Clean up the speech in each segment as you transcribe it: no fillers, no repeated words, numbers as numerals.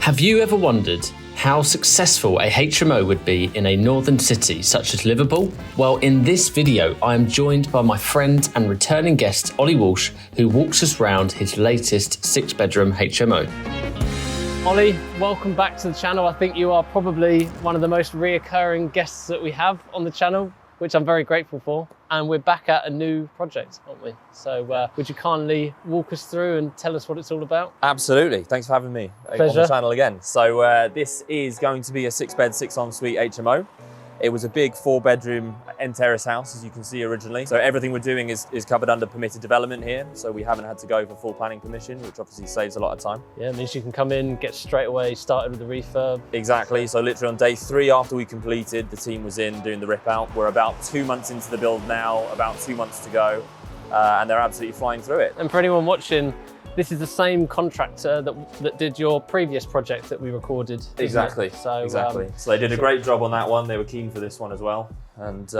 Have you ever wondered how successful a HMO would be in a northern city such as Liverpool? Well, in this video, I am joined by my friend and returning guest, Ollie Walsh, who walks us round his latest 6-bedroom HMO. Ollie, welcome back to the channel. I think you are probably one of the most reoccurring guests that we have on the channel, which I'm very grateful for. And we're back at a new project, aren't we? So would you kindly walk us through and tell us what it's all about? Absolutely, thanks for having me on the channel again. So this is going to be a 6-bed, 6-ensuite HMO. It was a big 4-bedroom end terrace house, as you can see originally. So everything we're doing is covered under permitted development here. So we haven't had to go for full planning permission, which obviously saves a lot of time. Yeah, it means you can come in, get straight away started with the refurb. Exactly, so literally on day 3 after we completed, the team was in doing the rip out. We're about 2 months into the build now, about 2 months to go, and they're absolutely flying through it. And for anyone watching, this is the same contractor that did your previous project that we recorded. Exactly, so they did a great job on that one. They were keen for this one as well. And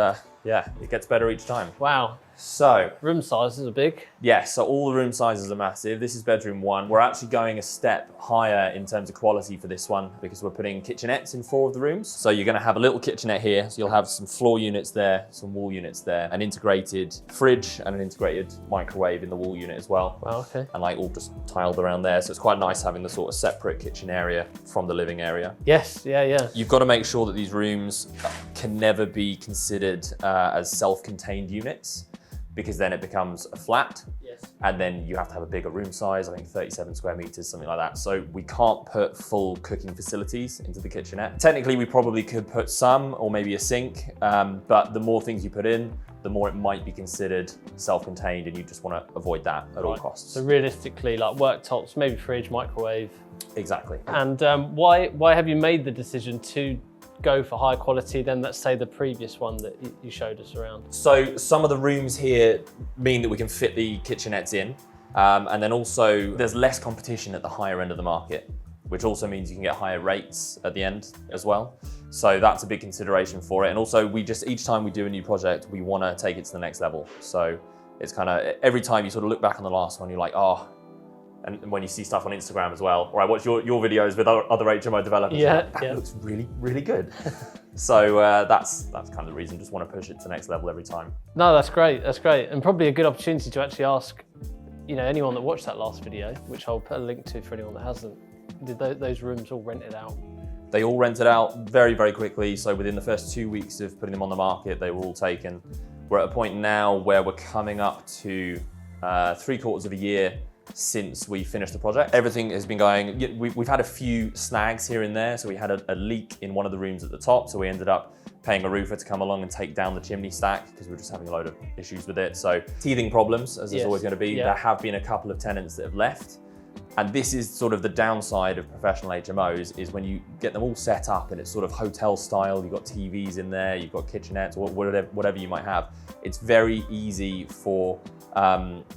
yeah, it gets better each time. Wow. So room sizes are big. Yes, so all the room sizes are massive. This is bedroom 1. We're actually going a step higher in terms of quality for this one because we're putting kitchenettes in 4 of the rooms. So you're going to have a little kitchenette here. So you'll have some floor units there, some wall units there, an integrated fridge and an integrated microwave in the wall unit as well. Wow, okay. And like all just tiled around there. So it's quite nice having the sort of separate kitchen area from the living area. Yes, yeah. You've got to make sure that these rooms can never be considered as self-contained units, because then it becomes a flat. Yes. And then you have to have a bigger room size, I think 37 square meters, something like that. So we can't put full cooking facilities into the kitchenette. Technically, we probably could put some, or maybe a sink, but the more things you put in, the more it might be considered self-contained, and you just want to avoid that at all costs. So realistically, like worktops, maybe fridge, microwave. Exactly. And why have you made the decision to go for high quality than, let's say, the previous one that you showed us around? So some of the rooms here mean that we can fit the kitchenettes in, and then also there's less competition at the higher end of the market, which also means you can get higher rates at the end as well. So that's a big consideration for it. And also each time we do a new project, we want to take it to the next level. So it's kind of, every time you sort of look back on the last one, you're like, oh. And when you see stuff on Instagram as well, or I watch your videos with other HMO developers, that looks really, really good. So that's kind of the reason, just want to push it to the next level every time. No, that's great, and probably a good opportunity to actually ask, anyone that watched that last video, which I'll put a link to for anyone that hasn't, did those rooms all rented out? They all rented out very, very quickly. So within the first 2 weeks of putting them on the market, they were all taken. We're at a point now where we're coming up to 3/4 of a year since we finished the project. Everything has been going, we've had a few snags here and there. So we had a leak in one of the rooms at the top. So we ended up paying a roofer to come along and take down the chimney stack because we were just having a load of issues with it. So teething problems, as there's always going to be. There have been a couple of tenants that have left. And this is sort of the downside of professional HMOs, is when you get them all set up and it's sort of hotel style, you've got TVs in there, you've got kitchenettes, or whatever you might have. It's very easy for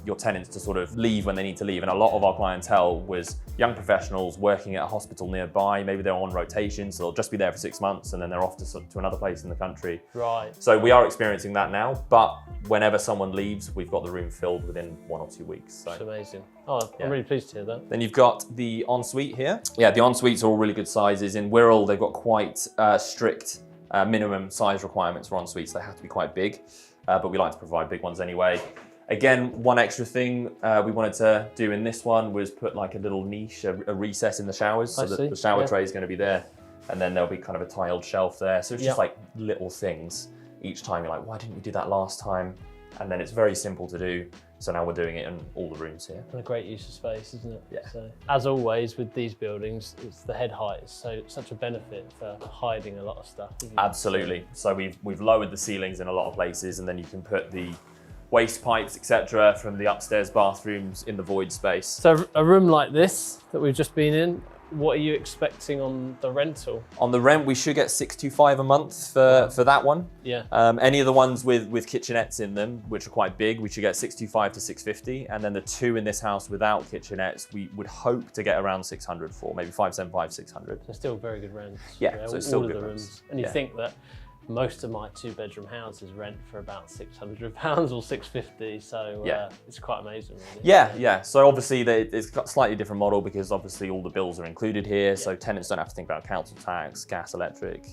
your tenants to sort of leave when they need to leave. And a lot of our clientele was young professionals working at a hospital nearby. Maybe they're on rotation, so they'll just be there for 6 months and then they're off to another place in the country. Right. So we are experiencing that now, but whenever someone leaves, we've got the room filled within 1 or 2 weeks. So. That's amazing. Oh, I'm really pleased to hear that. Then you've got the ensuite here. Yeah, the ensuites are all really good sizes. In Wirral, they've got quite strict minimum size requirements for ensuites. They have to be quite big, but we like to provide big ones anyway. Again, one extra thing we wanted to do in this one was put like a little niche, a recess in the showers, so that the shower tray is going to be there, and then there'll be kind of a tiled shelf there. So it's just like little things. Each time you're like, why didn't we do that last time? And then it's very simple to do. So now we're doing it in all the rooms here. And a great use of space, isn't it? Yeah. So, as always with these buildings, it's the head height. It's such a benefit for hiding a lot of stuff. Absolutely. So we've lowered the ceilings in a lot of places, and then you can put the waste pipes, etc., from the upstairs bathrooms in the void space. So a room like this that we've just been in, what are you expecting on the rental? On the rent, we should get $625 a month for that one. Yeah. Any of the ones with kitchenettes in them, which are quite big, we should get $625 to $650. And then the 2 in this house without kitchenettes, we would hope to get around 600 for, maybe 575, 600. So still very good rents. Yeah, so it's still all good of the rents. rooms. And you think that most of my 2-bedroom houses rent for about £600 or £650, so it's quite amazing, really. Yeah. So obviously it's got a slightly different model because obviously all the bills are included here, so tenants don't have to think about council tax, gas, electric,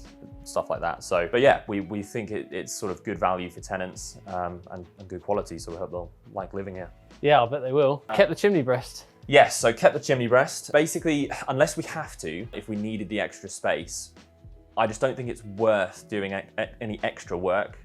stuff like that. So, but yeah, we think it's sort of good value for tenants and good quality, so we hope they'll like living here. Yeah, I bet they will. Kept the chimney breast. Yes, so kept the chimney breast. Basically, unless we have to, if we needed the extra space, I just don't think it's worth doing any extra work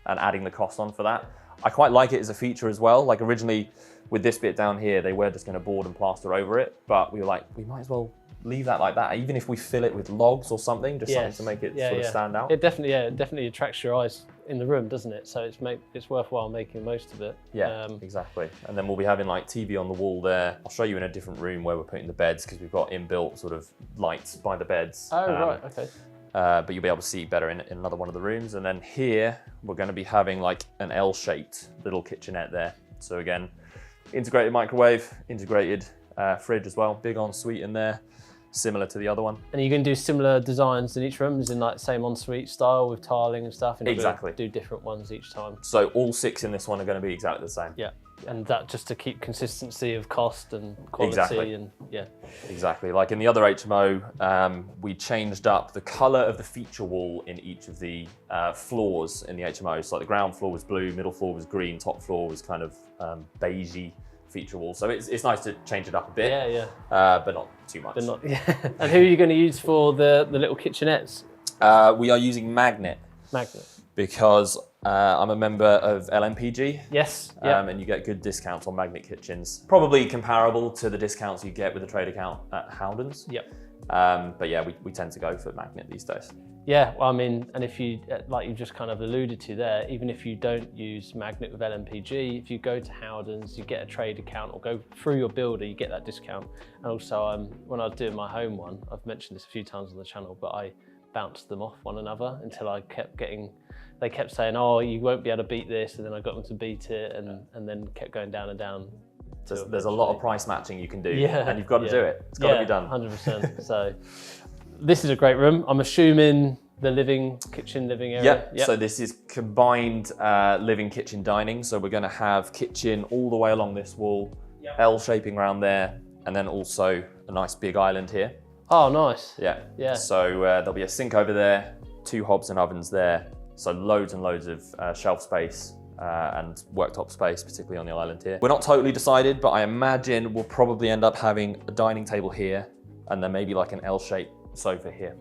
and adding the cost on for that. I quite like it as a feature as well. Like originally with this bit down here, they were just going to board and plaster over it, but we were like, we might as well leave that like that, even if we fill it with logs or something, just something to make it sort of stand out. It definitely attracts your eyes in the room, doesn't it? So it's worthwhile making the most of it. Yeah, exactly. And then we'll be having like TV on the wall there. I'll show you in a different room where we're putting the beds because we've got inbuilt sort of lights by the beds. Oh, right, okay. But you'll be able to see better in another one of the rooms. And then here, we're going to be having like an L-shaped little kitchenette there. So again, integrated microwave, integrated fridge as well, big ensuite in there, similar to the other one. And are you going to do similar designs in each room, as in like same ensuite style with tiling and stuff? And exactly. Do different ones each time? So all 6 in this one are going to be exactly the same. Yeah. And that just to keep consistency of cost and quality and Exactly. Like in the other HMO, we changed up the colour of the feature wall in each of the floors in the HMO. So like the ground floor was blue, middle floor was green, top floor was kind of beigey feature wall. So it's nice to change it up a bit. But not too much. But not, And who are you going to use for the little kitchenettes? We are using Magnet. Because I'm a member of LMPG. Yes. And you get good discounts on Magnet kitchens. Probably comparable to the discounts you get with a trade account at Howdens. But yeah, we tend to go for Magnet these days. Yeah, well, I mean, and if you, like you just kind of alluded to there, even if you don't use Magnet with LMPG, if you go to Howdens, you get a trade account or go through your builder, you get that discount. And also, when I was doing my home one, I've mentioned this a few times on the channel, but I bounced them off one another until I kept getting, they kept saying, oh, you won't be able to beat this. And then I got them to beat it and then kept going down and down. There's a lot of price matching you can do and you've got to do it. It's got to be done. 100%. So this is a great room. I'm assuming the living area. Yep. So this is combined living, kitchen, dining. So we're going to have kitchen all the way along this wall, L shaping around there, and then also a nice big island here. Oh, nice. Yeah. So there'll be a sink over there, 2 hobs and ovens there. So loads and loads of shelf space and worktop space, particularly on the island here. We're not totally decided, but I imagine we'll probably end up having a dining table here and then maybe like an L-shaped sofa here.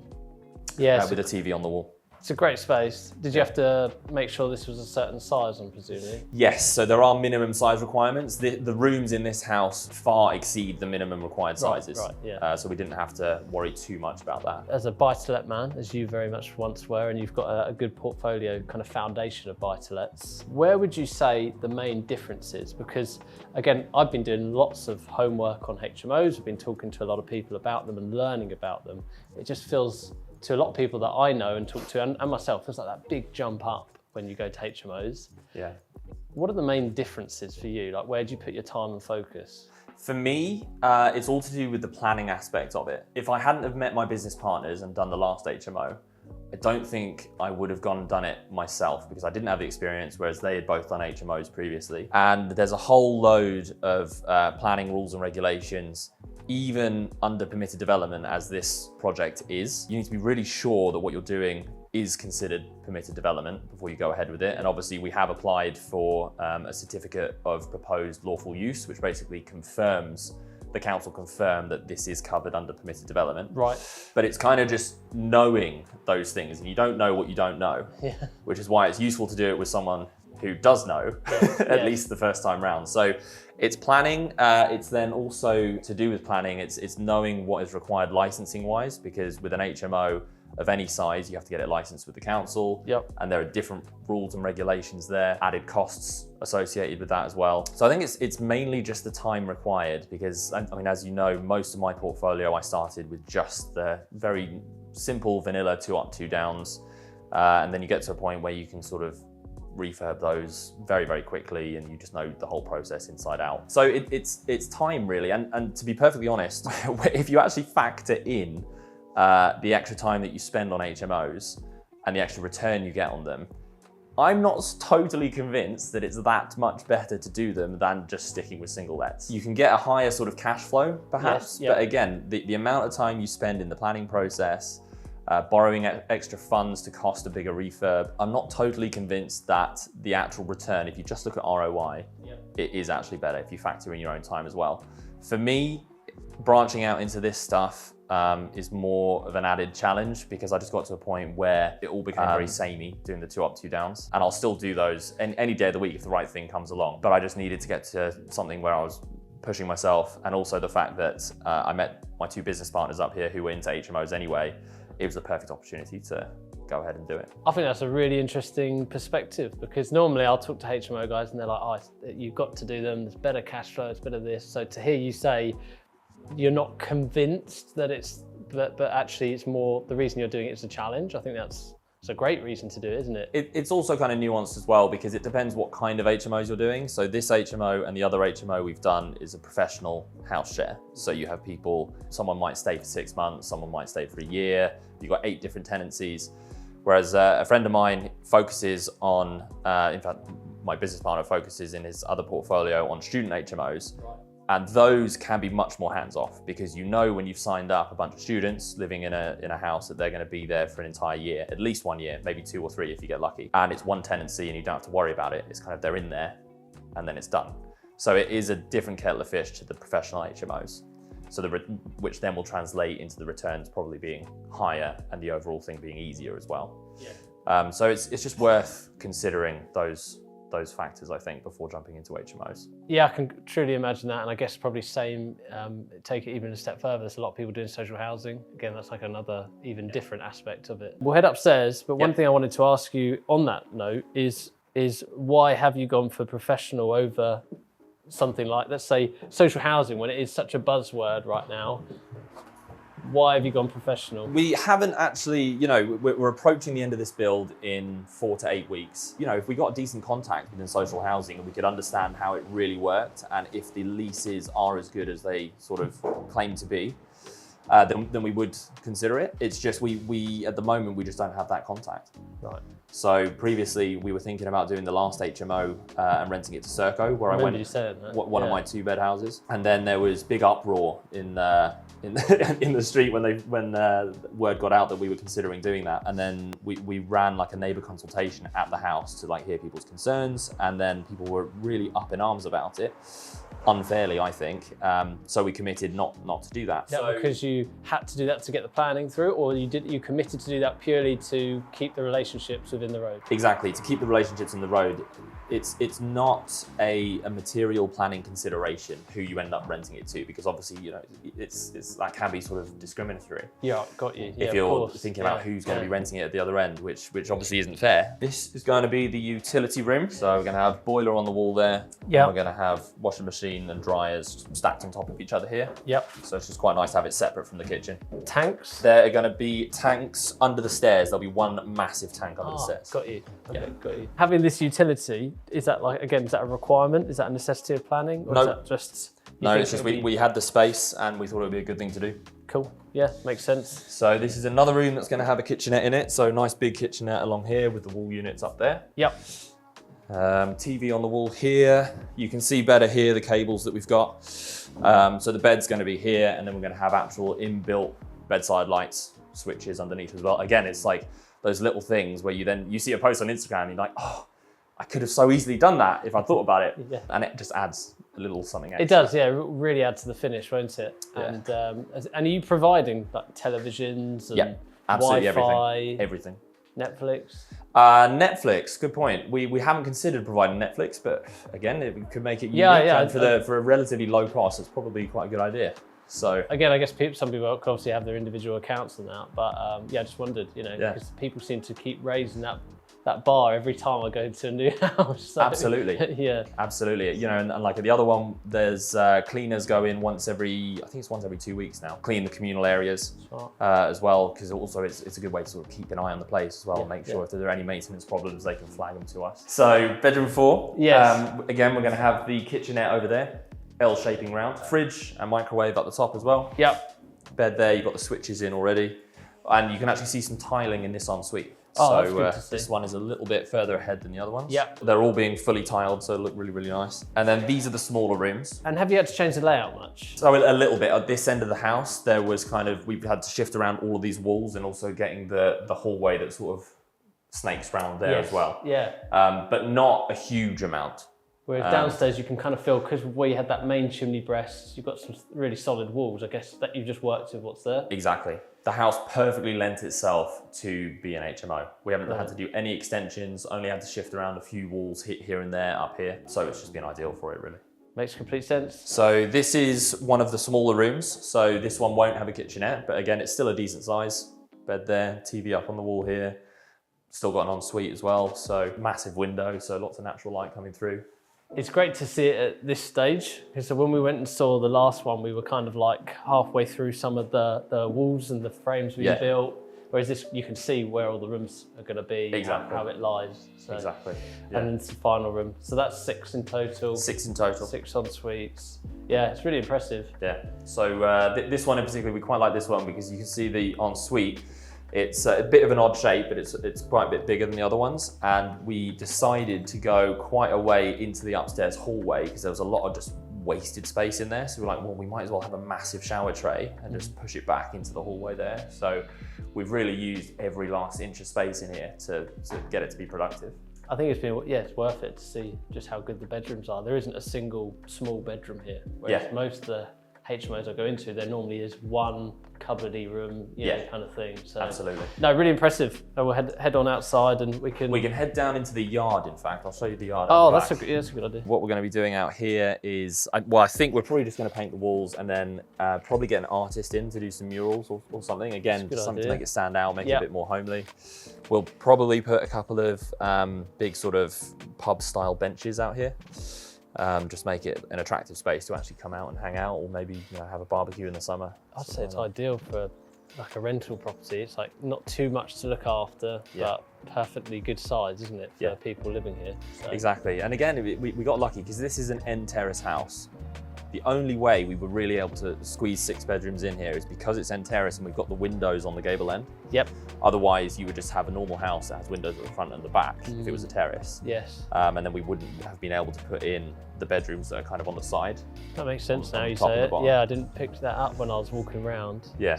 Yeah. With a TV on the wall. It's a great space. Did you have to make sure this was a certain size, I'm presuming? Yes, so there are minimum size requirements. The rooms in this house far exceed the minimum required sizes. So we didn't have to worry too much about that. As a buy-to-let man, as you very much once were, and you've got a good portfolio kind of foundation of buy-to-lets, where would you say the main difference is? Because again, I've been doing lots of homework on HMOs. I've been talking to a lot of people about them and learning about them. It just feels, to a lot of people that I know and talk to, and myself, there's like that big jump up when you go to HMOs. Yeah. What are the main differences for you? Like, where do you put your time and focus? For me, it's all to do with the planning aspect of it. If I hadn't have met my business partners and done the last HMO, I don't think I would have gone and done it myself because I didn't have the experience, whereas they had both done HMOs previously. And there's a whole load of planning rules and regulations, even under permitted development as this project is. You need to be really sure that what you're doing is considered permitted development before you go ahead with it. And obviously we have applied for a certificate of proposed lawful use, which basically confirms, the council confirmed that this is covered under permitted development. Right. But it's kind of just knowing those things, and you don't know what you don't know, which is why it's useful to do it with someone who does know, at least the first time round. So it's planning, it's then also to do with planning, it's knowing what is required licensing wise, because with an HMO of any size, you have to get it licensed with the council. And there are different rules and regulations there, added costs associated with that as well. So I think it's mainly just the time required because, I mean, as you know, most of my portfolio, I started with just the very simple vanilla 2 up, 2 downs. And then you get to a point where you can sort of refurb those very, very quickly and you just know the whole process inside out. So it's time really. And to be perfectly honest, if you actually factor in the extra time that you spend on HMOs, and the extra return you get on them, I'm not totally convinced that it's that much better to do them than just sticking with single lets. You can get a higher sort of cash flow, perhaps, Yes, yeah. but again, the amount of time you spend in the planning process, borrowing extra funds to cost a bigger refurb, I'm not totally convinced that the actual return, if you just look at ROI, it is actually better if you factor in your own time as well. For me, branching out into this stuff is more of an added challenge because I just got to a point where it all became very samey, doing the 2 up, 2 downs. And I'll still do those any day of the week if the right thing comes along. But I just needed to get to something where I was pushing myself, and also the fact that I met my 2 business partners up here who were into HMOs anyway. It was the perfect opportunity to go ahead and do it. I think that's a really interesting perspective, because normally I'll talk to HMO guys and they're like, oh, you've got to do them, there's better cash flow, it's better this. So to hear you say you're not convinced that but actually it's more, the reason you're doing it is a challenge, I think it's a great reason to do it, isn't it? It's also kind of nuanced as well, because it depends what kind of HMOs you're doing. So this HMO and the other HMO we've done is a professional house share. So you have people, someone might stay for 6 months, someone might stay for a year. You've got 8 different tenancies. Whereas a friend of mine focuses on, in fact, my business partner focuses in his other portfolio on student HMOs. Right. And those can be much more hands-off, because you know when you've signed up a bunch of students living in a house that they're going to be there for an entire year, at least 1 year, maybe 2 or 3 if you get lucky. And it's one tenancy and you don't have to worry about it. It's kind of, they're in there and then it's done. So it is a different kettle of fish to the professional HMOs. So which then will translate into the returns probably being higher and the overall thing being easier as well. Yeah. So it's just worth considering those factors, I think, before jumping into HMOs. Yeah, I can truly imagine that. And I guess probably same, take it even a step further. There's a lot of people doing social housing. Again, that's like another even different aspect of it. We'll head upstairs, but one thing I wanted to ask you on that note is why have you gone for professional over something like, let's say, social housing, when it is such a buzzword right now? Why have you gone professional? We haven't actually, we're approaching the end of this build in 4 to 8 weeks. If we got a decent contact within social housing and we could understand how it really worked, and if the leases are as good as they sort of claim to be, then we would consider it. It's just we at the moment, we just don't have that contact. Right. So previously we were thinking about doing the last HMO and renting it to Serco, where I went one of my 2-bed houses, and then there was big uproar in the street when word got out that we were considering doing that, and then we ran like a neighbour consultation at the house to like hear people's concerns, and then people were really up in arms about it. Unfairly, I think. So we committed not to do that. Yeah, because you had to do that to get the planning through, or you committed to do that purely to keep the relationships within the road? Exactly, to keep the relationships in the road. It's not a material planning consideration who you end up renting it to, because obviously it's that can be sort of discriminatory. Yeah, got you. Yeah, if you're thinking about who's going to be renting it at the other end, which obviously isn't fair. This is going to be the utility room, so we're going to have boiler on the wall there. Yeah. We're going to have washing machine and dryers stacked on top of each other here. Yep. So it's just quite nice to have it separate from the kitchen. Tanks? There are going to be tanks under the stairs. There'll be one massive tank under the stairs. Got you. Okay, got you. Having this utility, is that is that a requirement? Is that a necessity of planning? Or no. Is that just... No, it's just we had the space and we thought it would be a good thing to do. Cool. Yeah, makes sense. So this is another room that's going to have a kitchenette in it. So nice big kitchenette along here with the wall units up there. Yep. TV on the wall here. You can see better here the cables that we've got. So the bed's going to be here, and then we're going to have actual inbuilt bedside lights, switches underneath as well. Again, it's like those little things where you see a post on Instagram and you're like, oh, I could have so easily done that if I thought about it. Yeah. And it just adds a little something extra. It does, yeah, really add to the finish, won't it? Yeah. And are you providing like televisions and absolutely Wi-Fi? Everything. Netflix? Netflix, good point. We haven't considered providing Netflix, but again, it could make it unique. And for a relatively low cost, it's probably quite a good idea. So again, I guess some people could obviously have their individual accounts and that, but I just wondered, because people seem to keep raising that bar every time I go to a new house. So, absolutely. Yeah. Absolutely. And like at the other one, there's cleaners go in once every 2 weeks now. Clean the communal areas as well, because also it's a good way to sort of keep an eye on the place as well, make sure if there are any maintenance problems, they can flag them to us. So bedroom 4. Yes. Again, we're going to have the kitchenette over there, L-shaping round. Fridge and microwave up the top as well. Yep. Bed there, you've got the switches in already. And you can actually see some tiling in this ensuite. Oh, that's good to see. This one is a little bit further ahead than the other ones. Yep. They're all being fully tiled, so they look really, really nice. And then these are the smaller rooms. And have you had to change the layout much? So a little bit. At this end of the house, there was we've had to shift around all of these walls and also getting the hallway that sort of snakes around there as well. Yeah. But not a huge amount. Whereas downstairs you can kind of feel, because where you had that main chimney breast, you've got some really solid walls, I guess, that you've just worked with what's there. Exactly. The house perfectly lent itself to be an HMO. We haven't had to do any extensions, only had to shift around a few walls here and there up here. So it's just been ideal for it, really. Makes complete sense. So this is one of the smaller rooms. So this one won't have a kitchenette, but again, it's still a decent size. Bed there, TV up on the wall here. Still got an ensuite as well. So massive window, so lots of natural light coming through. It's great to see it at this stage, because so when we went and saw the last one, we were kind of like halfway through some of the walls and the frames we built. Whereas this, you can see where all the rooms are going to be, exactly. how it lies. So, exactly. Yeah. And then it's the final room. So that's 6 in total. 6 in total. 6 en suites. Yeah, it's really impressive. Yeah. So this one in particular, we quite like this one because you can see the ensuite. It's a bit of an odd shape, but it's quite a bit bigger than the other ones. And we decided to go quite a way into the upstairs hallway because there was a lot of just wasted space in there. So we were like, well, we might as well have a massive shower tray and just push it back into the hallway there. So we've really used every last inch of space in here to get it to be productive. I think it's worth it to see just how good the bedrooms are. There isn't a single small bedroom here, whereas most of the HMOs I go into, there normally is one cupboardy room, you know, kind of thing. So absolutely. No, really impressive. And we'll head on outside and we can head down into the yard. In fact, I'll show you the yard. Oh, that's a good idea. What we're going to be doing out here is, I think we're probably just going to paint the walls and then probably get an artist in to do some murals or something. Again, something to make it stand out, make it a bit more homely. We'll probably put a couple of big sort of pub style benches out here. Just make it an attractive space to actually come out and hang out, or maybe have a barbecue in the summer. I'd say it's ideal for like a rental property. It's like not too much to look after, but perfectly good size, isn't it, for people living here? So. Exactly. And again, we got lucky because this is an end terrace house. The only way we were really able to squeeze 6 bedrooms in here is because it's end terrace and we've got the windows on the gable end. Yep. Otherwise, you would just have a normal house that has windows at the front and the back if it was a terrace. Yes. And then we wouldn't have been able to put in the bedrooms that are kind of on the side. That makes sense now you say it. Yeah, I didn't pick that up when I was walking around. Yeah.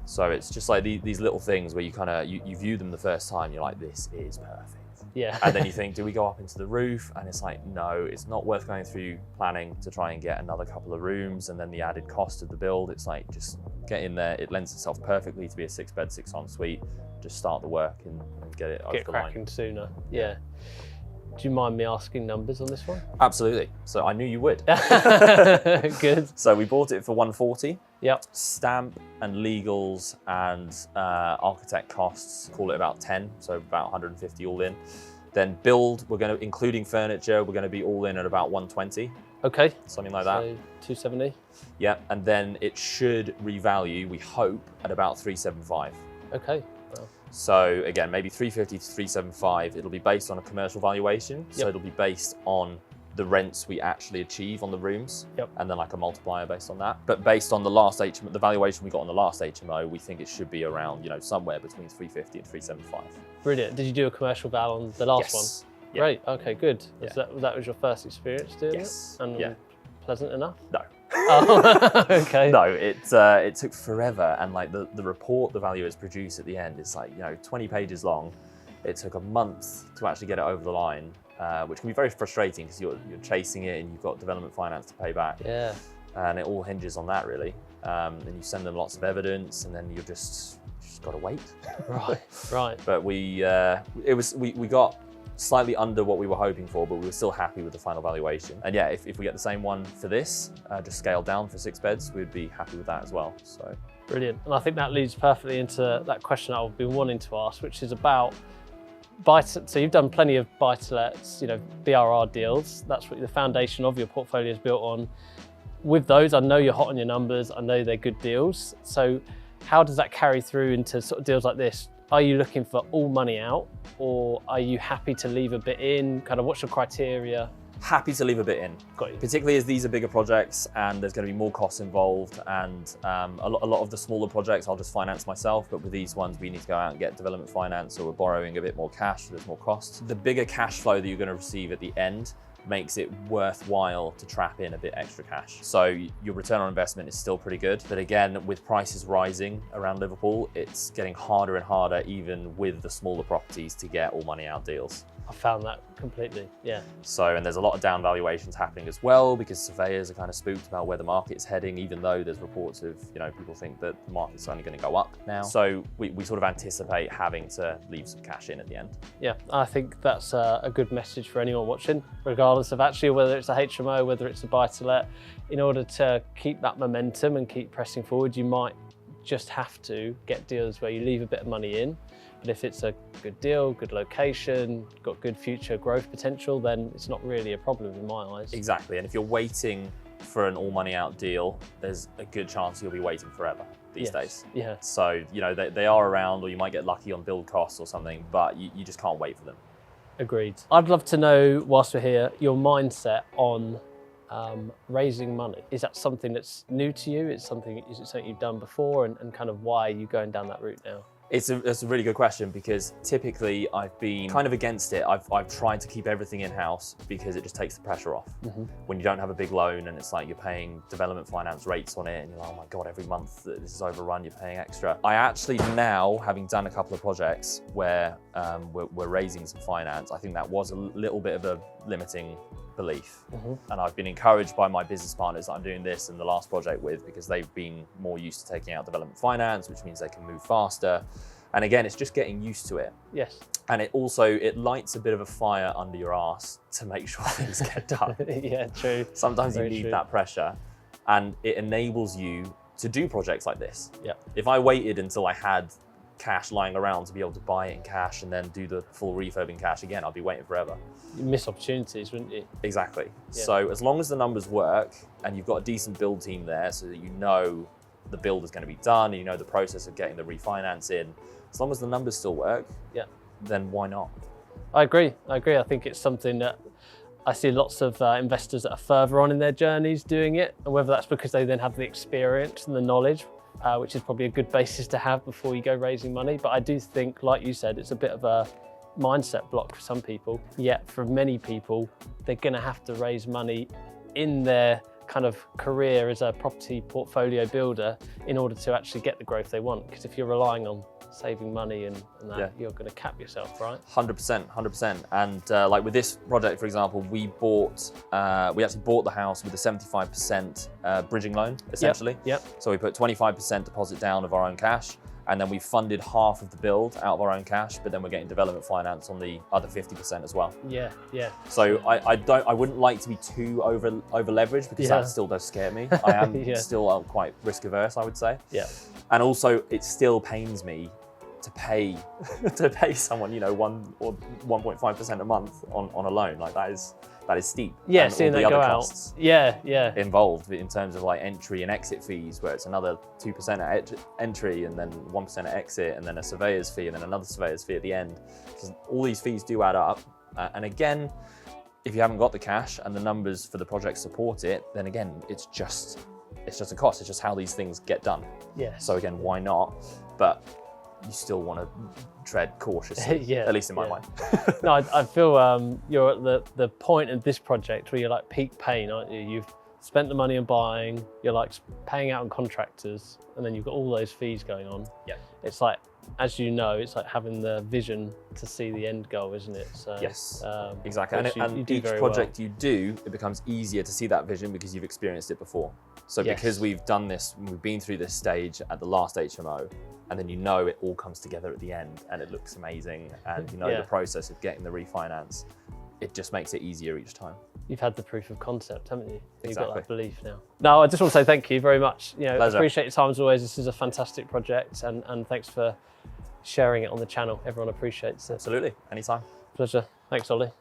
So it's just like these little things where you kind of, you view them the first time, you're like, this is perfect. Yeah. And then you think, do we go up into the roof? And it's like, no, it's not worth going through planning to try and get another couple of rooms and then the added cost of the build. It's like, just get in there. It lends itself perfectly to be a 6-bed, 6 en suite. Just start the work and get it over the line. Get cracking sooner. Yeah. Do you mind me asking numbers on this one? Absolutely. So I knew you would. Good. So we bought it for 140. Yep. Stamp and legals and architect costs, call it about 10, so about 150 all in. Then build, including furniture, we're going to be all in at about 120. Okay. Something like that. So 270. Yeah, and then it should revalue, we hope, at about 375. Okay. Well. So again, maybe 350 to 375. It'll be based on a commercial valuation. So it'll be based on the rents we actually achieve on the rooms, and then like a multiplier based on that. But based on the last HMO, the valuation we got on the last HMO, we think it should be around, somewhere between 350 and 375. Brilliant. Did you do a commercial val on the last one? Yeah. Great. Okay, good. That was your first experience doing it? And pleasant enough? No. Oh, okay. No, it took forever, and like the report the valuers produced at the end is like 20 pages long. It took a month to actually get it over the line, which can be very frustrating because you're chasing it and you've got development finance to pay back. Yeah. And it all hinges on that really. And you send them lots of evidence, and then you just got to wait. Right. But we got slightly under what we were hoping for, but we were still happy with the final valuation. And yeah, if we get the same one for this, just scaled down for 6 beds, we'd be happy with that as well. So brilliant. And I think that leads perfectly into that question I've been wanting to ask, which is about so you've done plenty of buy-to-lets, BRR deals. That's what the foundation of your portfolio is built on. With those, I know you're hot on your numbers. I know they're good deals. So how does that carry through into sort of deals like this? Are you looking for all money out, or are you happy to leave a bit in? Kind of what's your criteria? happy to leave a bit in. Got you. Particularly as these are bigger projects and there's going to be more costs involved, and a lot of the smaller projects I'll just finance myself, but with these ones we need to go out and get development finance, or we're borrowing a bit more cash, so there's more costs. The bigger cash flow that you're going to receive at the end makes it worthwhile to trap in a bit extra cash. So your return on investment is still pretty good. But again, with prices rising around Liverpool, it's getting harder and harder, even with the smaller properties, to get all money out deals. I found that completely, yeah. So, and there's a lot of down valuations happening as well, because surveyors are kind of spooked about where the market's heading, even though there's reports of, people think that the market's only going to go up now. So we sort of anticipate having to leave some cash in at the end. Yeah, I think that's a good message for anyone watching, regardless of actually whether it's a HMO, whether it's a buy-to-let. In order to keep that momentum and keep pressing forward, you might just have to get deals where you leave a bit of money in. But if it's a good deal, good location, got good future growth potential, then it's not really a problem in my eyes. Exactly, and if you're waiting for an all money out deal, there's a good chance you'll be waiting forever these days. Yeah. So, they are around, or you might get lucky on build costs or something, but you just can't wait for them. Agreed. I'd love to know, whilst we're here, your mindset on raising money. Is that something that's new to you? Is it something you've done before, and kind of why are you going down that route now? It's a really good question, because typically I've been kind of against it. I've tried to keep everything in-house because it just takes the pressure off. Mm-hmm. When you don't have a big loan and it's like you're paying development finance rates on it and you're like, oh my God, every month this is overrun, you're paying extra. I actually now, having done a couple of projects where we're raising some finance, I think that was a little bit of a limiting belief. Mm-hmm. And I've been encouraged by my business partners that I'm doing this and the last project with, because they've been more used to taking out development finance, which means they can move faster. And again, it's just getting used to it. Yes. And it lights a bit of a fire under your arse to make sure things get done. Yeah, true. Sometimes Very you need true. that pressure, and it enables you to do projects like this. Yeah. If I waited until I had cash lying around to be able to buy it in cash and then do the full refurb in cash again, I'd be waiting forever. You'd miss opportunities, wouldn't you? Exactly. Yeah. So as long as the numbers work and you've got a decent build team there, so that you know the build is going to be done and you know the process of getting the refinance in, as long as the numbers still work, yeah, then why not? I agree. I think it's something that I see lots of investors that are further on in their journeys doing it, and whether that's because they then have the experience and the knowledge, which is probably a good basis to have before you go raising money. But I do think, like you said, it's a bit of a mindset block for some people. Yet for many people, they're going to have to raise money in their kind of career as a property portfolio builder in order to actually get the growth they want. Because if you're relying on saving money and that, yeah, you're going to cap yourself, right? 100%. And like with this project, for example, we actually bought the house with a 75% bridging loan, essentially. Yep. So we put 25% deposit down of our own cash, and then we funded half of the build out of our own cash, but then we're getting development finance on the other 50% as well. Yeah. So I wouldn't like to be too over leveraged, because that still does scare me. I am still quite risk averse, I would say. Yeah. And also, it still pains me to pay someone 1 or 1.5% a month on a loan. Like that is steep. Yeah, and seeing all the that go other out. costs Yeah. involved in terms of like entry and exit fees, where it's another 2% at entry and then 1% at exit, and then a surveyor's fee and then another surveyor's fee at the end. So all these fees do add up. And again, if you haven't got the cash and the numbers for the project support it, then again, it's just a cost. It's just how these things get done. Yeah. So again, why not? But you still want to tread cautiously, at least in my mind. No, I feel you're at the point of this project where you're like peak pain, aren't you? You've spent the money on buying, you're like paying out on contractors, and then you've got all those fees going on. Yeah. It's like, as you know, it's like having the vision to see the end goal, isn't it? So, yes, exactly. And you each project you do, it becomes easier to see that vision because you've experienced it before. So because we've done this, we've been through this stage at the last HMO, and then it all comes together at the end and it looks amazing, and the process of getting the refinance, it just makes it easier each time. You've had the proof of concept, haven't you? Exactly. You've got that belief now. No, I just want to say thank you very much. Pleasure. Appreciate your time as always. This is a fantastic project, and thanks for sharing it on the channel. Everyone appreciates it. Absolutely, anytime. Pleasure. Thanks, Ollie.